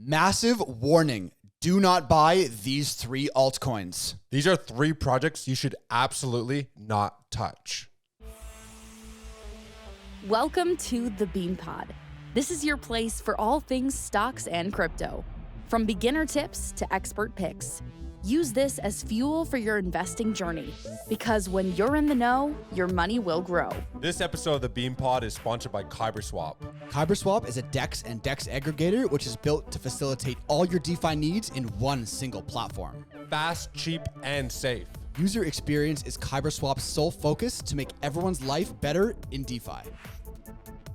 Massive warning. Do not buy these 3 altcoins. These are 3 projects you should absolutely not touch. Welcome to the Bean Pod. This is your place for all things stocks and crypto. From beginner tips to expert picks. Use this as fuel for your investing journey, because when you're in the know, your money will grow. This episode of the Bean Pod is sponsored by KyberSwap. KyberSwap is a DEX and DEX aggregator which is built to facilitate all your DeFi needs in one single platform. Fast, cheap, and safe. User experience is KyberSwap's sole focus to make everyone's life better in DeFi.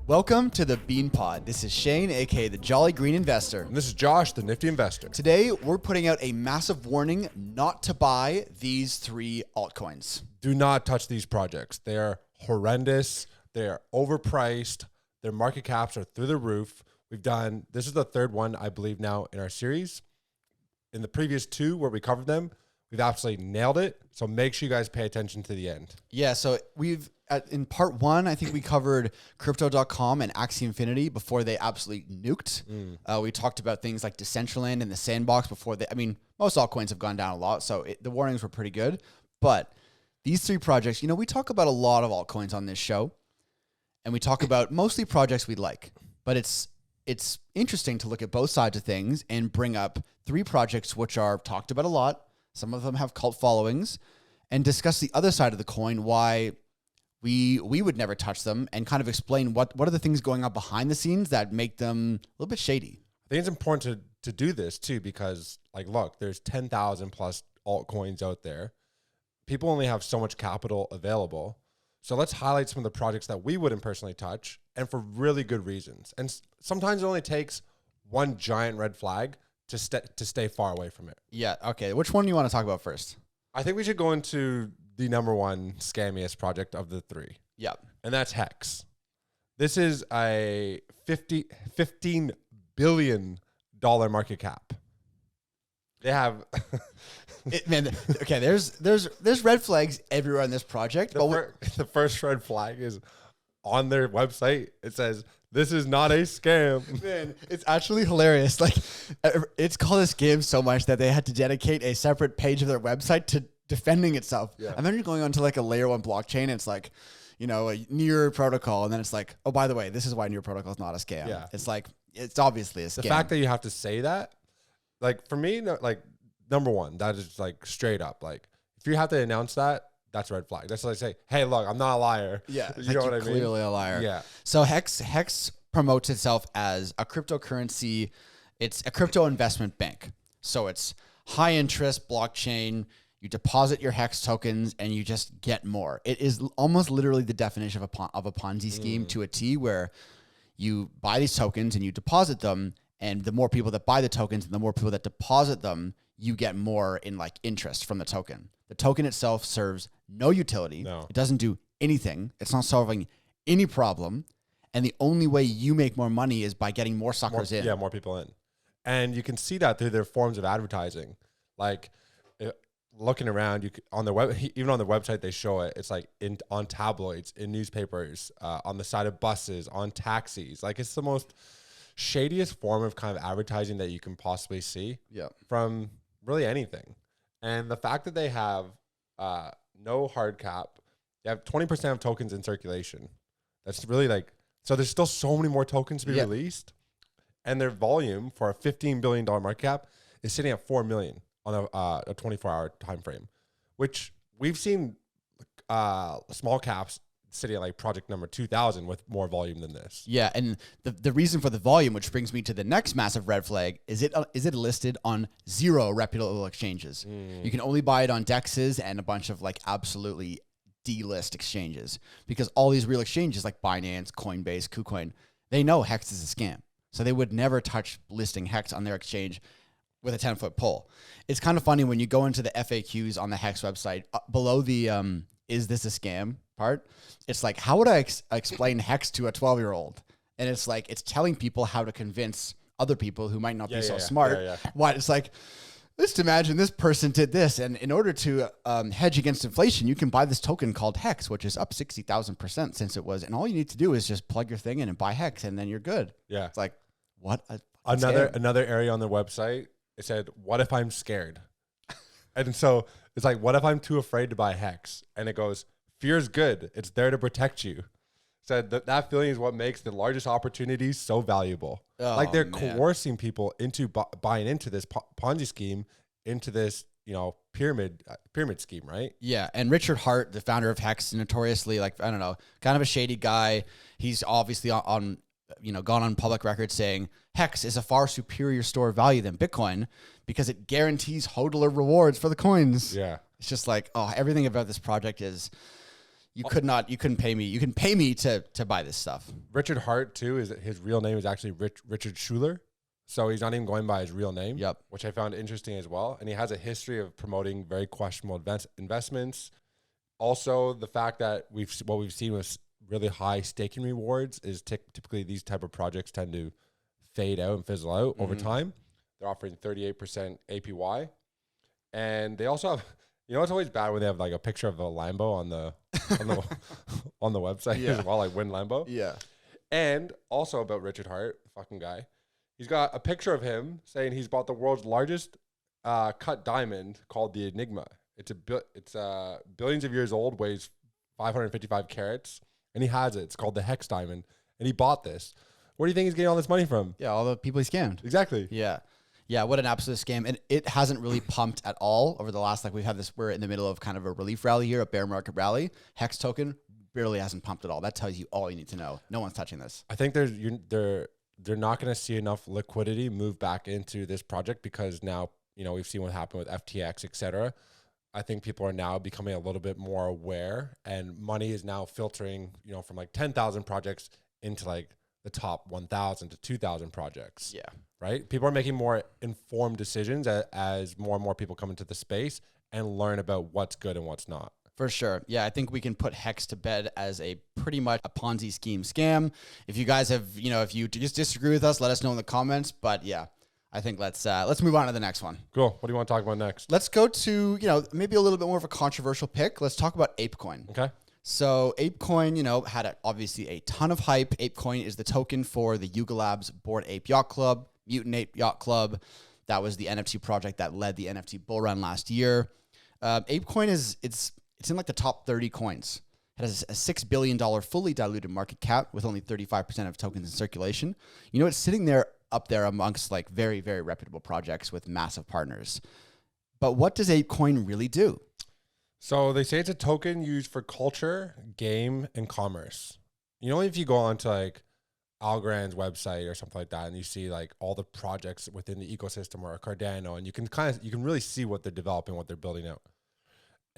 Welcome to the Bean Pod. This is Shane, aka the Jolly Green Investor. And this is Josh, the Nifty Investor. Today, we're putting out a massive warning not to buy these 3 altcoins. Do not touch these projects. They are horrendous. They are overpriced. Their market caps are through the roof. This is the 3rd one, I believe, now in our series. In the previous 2 where we covered them, we've absolutely nailed it. So make sure you guys pay attention to the end. Yeah, so in part 1, I think we covered crypto.com and Axie Infinity before they absolutely nuked. We talked about things like Decentraland and the Sandbox before most altcoins have gone down a lot, so the warnings were pretty good. But these 3 projects, we talk about a lot of altcoins on this show, and we talk about mostly projects we like. But it's interesting to look at both sides of things and bring up 3 projects which are talked about a lot. Some of them have cult followings, and discuss the other side of the coin, why we would never touch them, and kind of explain what are the things going on behind the scenes that make them a little bit shady. I think it's important to do this too, because look, there's 10,000 plus altcoins out there. People only have so much capital available. So let's highlight some of the projects that we wouldn't personally touch, and for really good reasons. And sometimes it only takes one giant red flag to stay far away from it. Yeah, okay. Which one do you want to talk about first? I think we should go into the number 1 scammiest project of the 3. Yeah. And that's Hex. This is a $15 billion market cap. They have there's red flags everywhere on this project. The first red flag is on their website. It says, "This is not a scam." Man, it's actually hilarious. It's called a scam so much that they had to dedicate a separate page of their website to defending itself. Yeah. I remember going onto a layer 1 blockchain, and it's a near protocol, and then it's oh, by the way, this is why near protocol is not a scam. Yeah. It's obviously a scam. The fact that you have to say that, for me, number 1, that is straight up. If you have to announce that, that's a red flag. That's say, hey, look, I'm not a liar. Yeah, you know what I mean? Clearly a liar. Yeah. So Hex promotes itself as a cryptocurrency. It's a crypto investment bank. So it's high interest blockchain. You deposit your Hex tokens and you just get more. It is almost literally the definition of a Ponzi scheme to a T, where you buy these tokens and you deposit them, and the more people that buy the tokens and the more people that deposit them, you get more in interest from the token. The token itself serves no utility. No. It doesn't do anything. It's not solving any problem. And the only way you make more money is by getting more suckers in. Yeah, more people in. And you can see that through their forms of advertising. Looking around, even on their website, they show it. It's on tabloids, in newspapers, on the side of buses, on taxis. It's the most shadiest form of kind of advertising that you can possibly see. Yeah. From really anything. And the fact that they have no hard cap, they have 20% of tokens in circulation. That's really so there's still so many more tokens to be released. And their volume for a $15 billion market cap is sitting at 4 million on a 24-hour time frame, which we've seen small caps sitting at project number 2,000 with more volume than this. Yeah, and the reason for the volume, which brings me to the next massive red flag, is it listed on 0 reputable exchanges. You can only buy it on DEXs and a bunch of absolutely D-list exchanges, because all these real exchanges like Binance, Coinbase, KuCoin, they know Hex is a scam. So they would never touch listing Hex on their exchange with a 10-foot pole. It's kind of funny when you go into the FAQs on the Hex website, below the is this a scam part, it's how would I explain Hex to a 12-year-old? And it's it's telling people how to convince other people who might not be so smart. Why? It's Let's imagine this person did this, and in order to hedge against inflation, you can buy this token called Hex, which is up 60,000% since it was. And all you need to do is just plug your thing in and buy Hex, and then you're good. Yeah. It's like, what a Another area on their website, it said, "What if I'm scared?" And so it's like, "What if I'm too afraid to buy Hex?" And it goes, "Fear's good. It's there to protect you." Said that feeling is what makes the largest opportunities so valuable. Like they're coercing people into buying into this Ponzi scheme, into this, pyramid scheme, right? Yeah, and Richard Hart, the founder of Hex, notoriously, like, I don't know, kind of a shady guy. He's obviously gone on public record saying Hex is a far superior store of value than Bitcoin because it guarantees hodler rewards for the coins. Yeah. It's just like, everything about this project is... You couldn't pay me. You can pay me to buy this stuff. Richard Hart too, his real name is actually Richard Schuler. So he's not even going by his real name. Yep. Which I found interesting as well. And he has a history of promoting very questionable investments. Also, the fact that what we've seen with really high staking rewards is typically these type of projects tend to fade out and fizzle out over time. They're offering 38% APY. And they also have, it's always bad when they have like a picture of a Lambo on the website as well, like Win Lambo. Yeah. And also about Richard Hart, fucking guy. He's got a picture of him saying he's bought the world's largest cut diamond called the Enigma. It's billions of years old, weighs 555 carats, and he has it. It's called the Hex diamond, and he bought this. Where do you think he's getting all this money from? Yeah, all the people he scammed. Exactly. Yeah. Yeah, what an absolute scam. And it hasn't really pumped at all over the last, we're in the middle of kind of a relief rally here, a bear market rally. Hex token barely hasn't pumped at all. That tells you all you need to know. No one's touching this. I think they're not going to see enough liquidity move back into this project because now, we've seen what happened with FTX, et cetera. I think people are now becoming a little bit more aware, and money is now filtering, from like 10,000 projects into like the top 1,000 to 2,000 projects. Yeah. Right? People are making more informed decisions as more and more people come into the space and learn about what's good and what's not. For sure. Yeah, I think we can put Hex to bed as a pretty much a Ponzi scheme scam. If you guys have, if you just disagree with us, let us know in the comments. But yeah, I think let's move on to the next one. Cool. What do you want to talk about next? Let's go to, maybe a little bit more of a controversial pick. Let's talk about Apecoin. Okay. So Apecoin, had obviously a ton of hype. Apecoin is the token for the Yuga Labs Bored Ape Yacht Club, Mutant Ape Yacht Club. That was the NFT project that led the NFT bull run last year. Apecoin it's in like the top 30 coins. It has a $6 billion fully diluted market cap with only 35% of tokens in circulation. It's sitting there up there amongst like very, very reputable projects with massive partners. But what does Apecoin really do? So they say it's a token used for culture, game, and commerce. If you go onto like Algorand's website or something like that, and you see like all the projects within the ecosystem or Cardano, and you can really see what they're developing, what they're building out.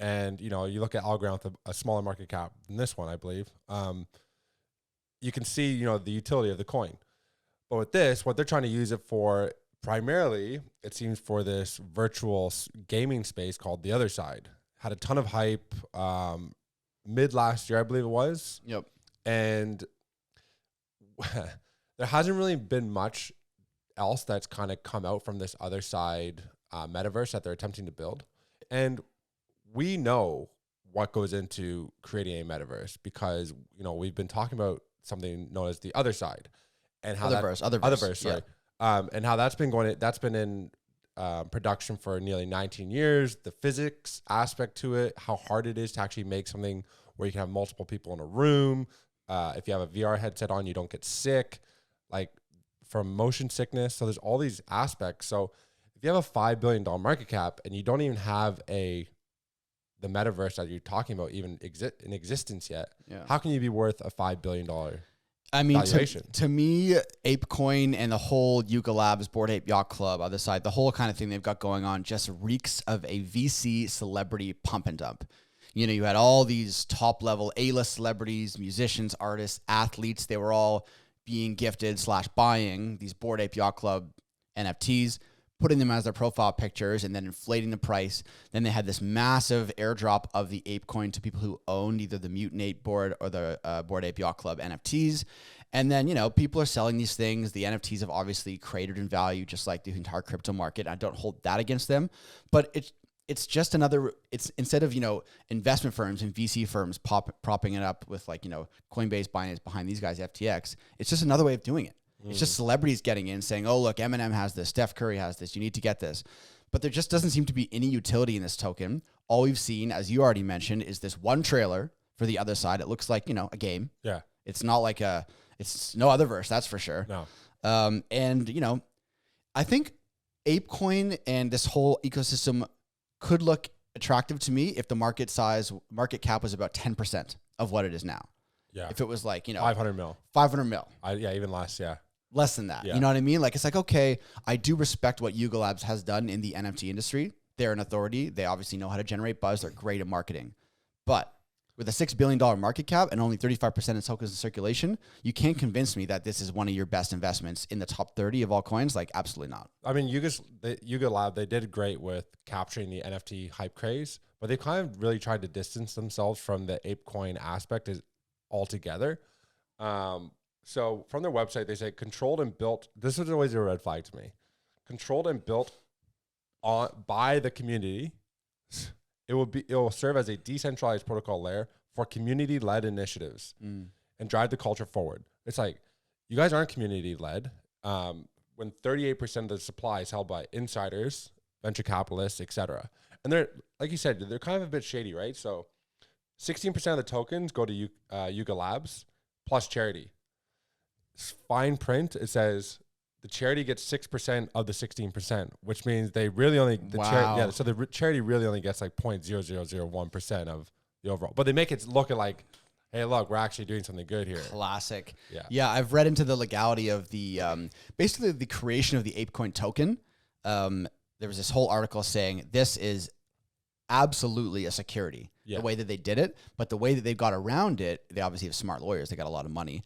And you look at Algorand with a smaller market cap than this one, I believe. You can see the utility of the coin. But with this, what they're trying to use it for primarily, it seems for this virtual gaming space called the Otherside. Had a ton of hype mid last year, I believe it was. Yep. And there hasn't really been much else that's kind of come out from this Otherside metaverse that they're attempting to build. And we know what goes into creating a metaverse because, we've been talking about something known as the Otherside and how Otherverse, sorry. Yeah. And how that's been in production for nearly 19 years, the physics aspect to it, how hard it is to actually make something where you can have multiple people in a room. If you have a VR headset on, you don't get sick, like from motion sickness. So there's all these aspects. So if you have a $5 billion market cap and you don't even have the metaverse that you're talking about even in existence yet, how can you be worth a $5 billion valuation? To me, Apecoin and the whole Yuga Labs Bored Ape Yacht Club, Otherside, the whole kind of thing they've got going on just reeks of a VC celebrity pump and dump. You had all these top level A-list celebrities, musicians, artists, athletes. They were all being gifted / buying these Bored Ape Yacht Club NFTs, putting them as their profile pictures and then inflating the price. Then they had this massive airdrop of the Apecoin to people who owned either the Mutant Ape board or the Bored Ape Yacht Club NFTs. And then, people are selling these things. The NFTs have obviously cratered in value, just like the entire crypto market. I don't hold that against them, but it's just it's instead of, investment firms and VC firms propping it up with like, Coinbase, Binance behind these guys, FTX, it's just another way of doing it. It's just celebrities getting in saying, oh, look, Eminem has this, Steph Curry has this, you need to get this. But there just doesn't seem to be any utility in this token. All we've seen, as you already mentioned, is this one trailer for the other side. It looks like, a game. Yeah. It's not like it's no Otherverse, that's for sure. No. And, I think Apecoin and this whole ecosystem could look attractive to me if the market cap was about 10% of what it is now. Yeah. If it was like, 500 mil. 500 mil. Yeah, even less. Yeah. Less than that. Yeah. You know what I mean? Like, it's like, okay, I do respect what Yuga Labs has done in the NFT industry. They're an authority. They obviously know how to generate buzz. They're great at marketing. But with a $6 billion market cap and only 35% of tokens in circulation, you can't convince me that this is one of your best investments in the top 30 of all coins. Like, absolutely not. I mean, Yuga Lab, they did great with capturing the NFT hype craze, but they kind of really tried to distance themselves from the Apecoin aspect altogether. So from their website, they say controlled and built. This is always a red flag to me. Controlled and built by the community. It will serve as a decentralized protocol layer for community-led initiatives and drive the culture forward. It's like, you guys aren't community-led when 38% of the supply is held by insiders, venture capitalists, etc. And they're, like you said, they're kind of a bit shady, right? So 16% of the tokens go to Yuga Labs plus charity. Fine print, it says the charity gets 6% of the 16%, which means they really only so the charity really only gets like 0.0001% of the overall. But they make it look like, hey, look, we're actually doing something good here. Classic. Yeah. I've read into the legality of the basically the creation of the Apecoin token. There was this whole article saying this is absolutely a security. The way that they did it, but the way that they got around it, they obviously have smart lawyers. They got a lot of money.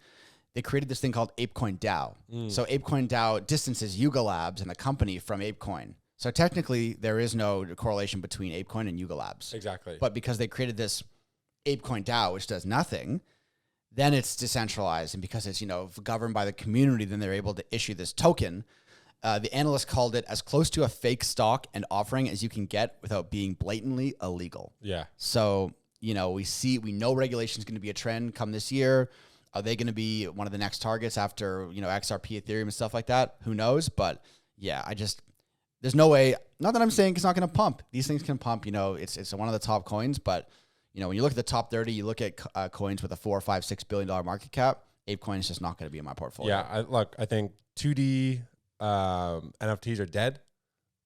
They created this thing called Apecoin DAO. So Apecoin DAO distances Yuga Labs and the company from Apecoin. So technically, there is no correlation between Apecoin and Yuga Labs. Exactly. But because they created this Apecoin DAO, which does nothing, then it's decentralized. And because it's, governed by the community, then they're able to issue this token. The analyst called it as close to a fake stock and offering as you can get without being blatantly illegal. Yeah. So, we know regulation is going to be a trend come this year. Are they going to be one of the next targets after, XRP, Ethereum and stuff like that? Who knows? But yeah, there's no way, not that I'm saying it's not going to pump. These things can pump, it's one of the top coins, but when you look at the top 30, you look at coins with a $4, $5, $6 billion market cap, Apecoin is just not going to be in my portfolio. Yeah. I think 2D NFTs are dead.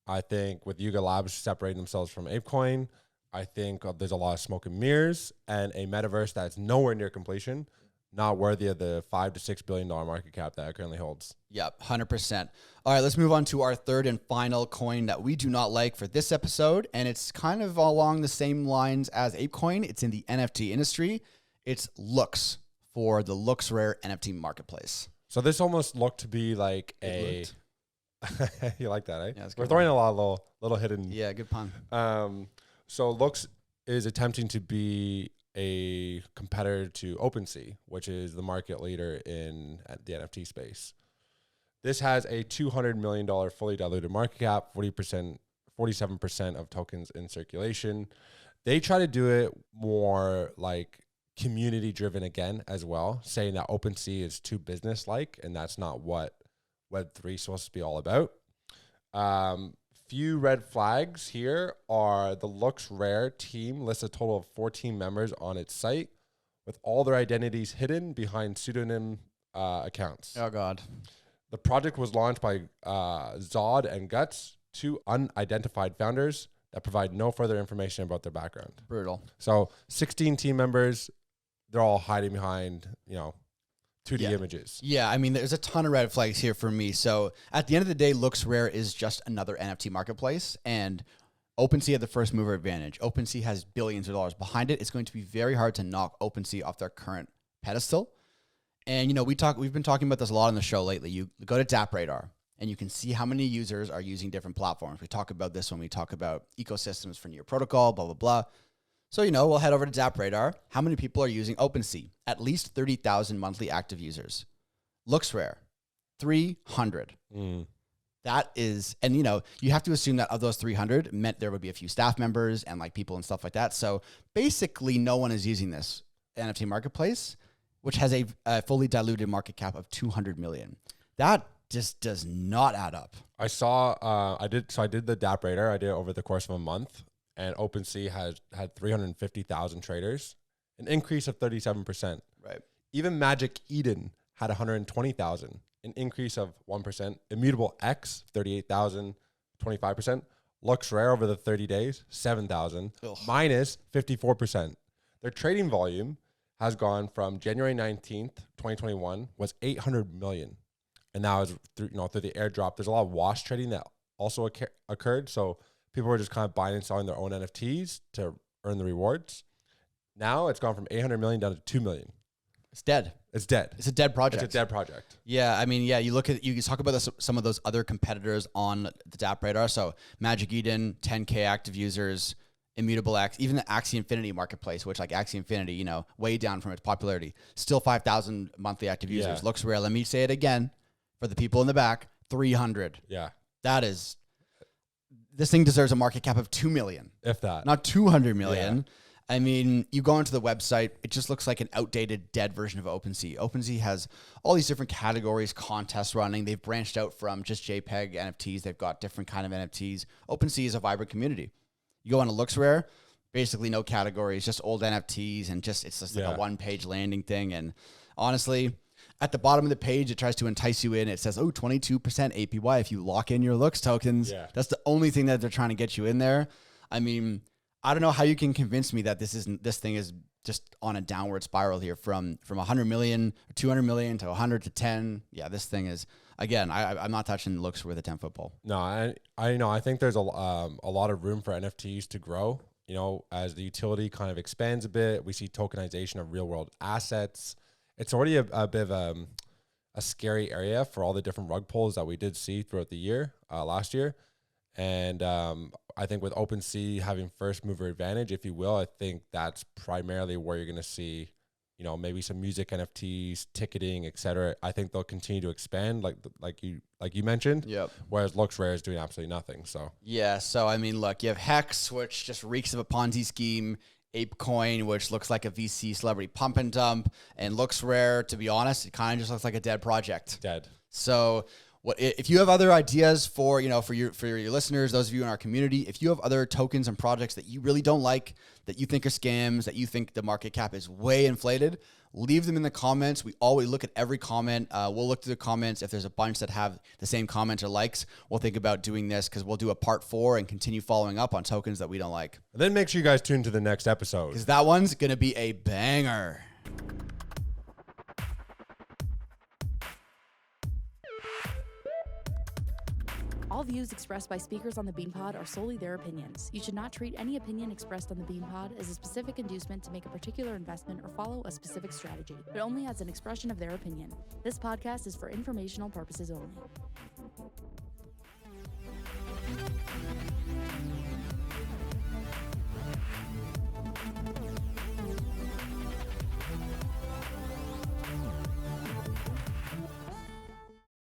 I think with Yuga Labs separating themselves from Apecoin, I think there's a lot of smoke and mirrors and a metaverse that's nowhere near completion. Not worthy of the $5 to $6 billion market cap that it currently holds. Yep, 100%. All right, let's move on to our third and final coin that we do not like for this episode, and it's kind of along the same lines as Apecoin. It's in the NFT industry. It's Looks for the LooksRare NFT marketplace. So this almost looked to be like you like that, eh? Yeah, we're throwing a lot of little hidden. Yeah, good pun. So Looks is attempting to be a competitor to OpenSea, which is the market leader in the NFT space. This has a $200 million fully diluted market cap, 47% of tokens in circulation. They try to do it more like community driven again as well, saying that OpenSea is too business like, and that's not what Web3 is supposed to be all about. Few red flags here are the LooksRare team lists a total of 14 members on its site with all their identities hidden behind pseudonym accounts. Oh, God. The project was launched by Zod and Guts, two unidentified founders that provide no further information about their background. Brutal. So 16 team members, they're all hiding behind, 2D images. Yeah, I mean, there's a ton of red flags here for me. So at the end of the day, LooksRare is just another NFT marketplace, and OpenSea had the first mover advantage. OpenSea has billions of dollars behind it. It's going to be very hard to knock OpenSea off their current pedestal. And, we've been talking about this a lot on the show lately. You go to DappRadar, and you can see how many users are using different platforms. We talk about this when we talk about ecosystems for Near Protocol, blah, blah, blah. So, we'll head over to DappRadar. How many people are using OpenSea? At least 30,000 monthly active users. LooksRare, 300. That is, and you have to assume that of those 300 meant there would be a few staff members and like people and stuff like that. So basically no one is using this NFT marketplace, which has a fully diluted market cap of 200 million. That just does not add up. I saw, I did the DApp Radar. I did it over the course of a month, and OpenSea had 350,000 traders, an increase of 37%. Right. Even Magic Eden had 120,000, an increase of 1%. Immutable X, 38,000, 25%. LooksRare over the 30 days, 7,000, minus 54%. Their trading volume has gone from January 19th, 2021, was 800 million. And now is through the airdrop, there's a lot of wash trading that also occurred. So people were just kind of buying and selling their own NFTs to earn the rewards. Now it's gone from 800 million down to 2 million. It's dead. It's dead. It's a dead project. It's a dead project. Yeah, I mean, yeah, you talk about some of those other competitors on the DApp Radar. So Magic Eden, 10K active users, Immutable X, even the Axie Infinity marketplace, which like Axie Infinity, way down from its popularity, still 5,000 monthly active users. Yeah. LooksRare, let me say it again for the people in the back, 300. Yeah. This thing deserves a market cap of 2 million. If that. Not 200 million. Yeah. I mean, you go into the website, it just looks like an outdated, dead version of OpenSea. OpenSea has all these different categories, contests running. They've branched out from just JPEG NFTs. They've got different kind of NFTs. OpenSea is a vibrant community. You go on to LooksRare, basically no categories, just old NFTs, and it's just like a one-page landing thing. And honestly, at the bottom of the page, it tries to entice you in. It says, 22% APY if you lock in your Looks tokens. Yeah. That's the only thing that they're trying to get you in there. I mean, I don't know how you can convince me that this thing is just on a downward spiral here from 100 million or 200 million to 100 to 10. Yeah, this thing is, again, I'm not touching Looks with a 10 football. No, I know. I think there's a lot of room for NFTs to grow. As the utility kind of expands a bit, we see tokenization of real world assets. It's already a bit of a scary area for all the different rug pulls that we did see throughout the year, last year. And I think with OpenSea having first mover advantage, if you will, I think that's primarily where you're going to see, maybe some music NFTs, ticketing, etc. I think they'll continue to expand, like you mentioned. Yep. Whereas LooksRare is doing absolutely nothing. So yeah. So I mean, look, you have Hex, which just reeks of a Ponzi scheme. Apecoin, which looks like a VC celebrity pump and dump, and LooksRare, to be honest, it kind of just looks like a dead project. Dead. So if you have other ideas for your listeners, those of you in our community, if you have other tokens and projects that you really don't like, that you think are scams, that you think the market cap is way inflated, leave them in the comments. We always look at every comment. We'll look through the comments. If there's a bunch that have the same comment or likes, we'll think about doing this because we'll do a part 4 and continue following up on tokens that we don't like. And then make sure you guys tune to the next episode, because that one's going to be a banger. All views expressed by speakers on the BeanPod are solely their opinions. You should not treat any opinion expressed on the BeanPod as a specific inducement to make a particular investment or follow a specific strategy, but only as an expression of their opinion. This podcast is for informational purposes only.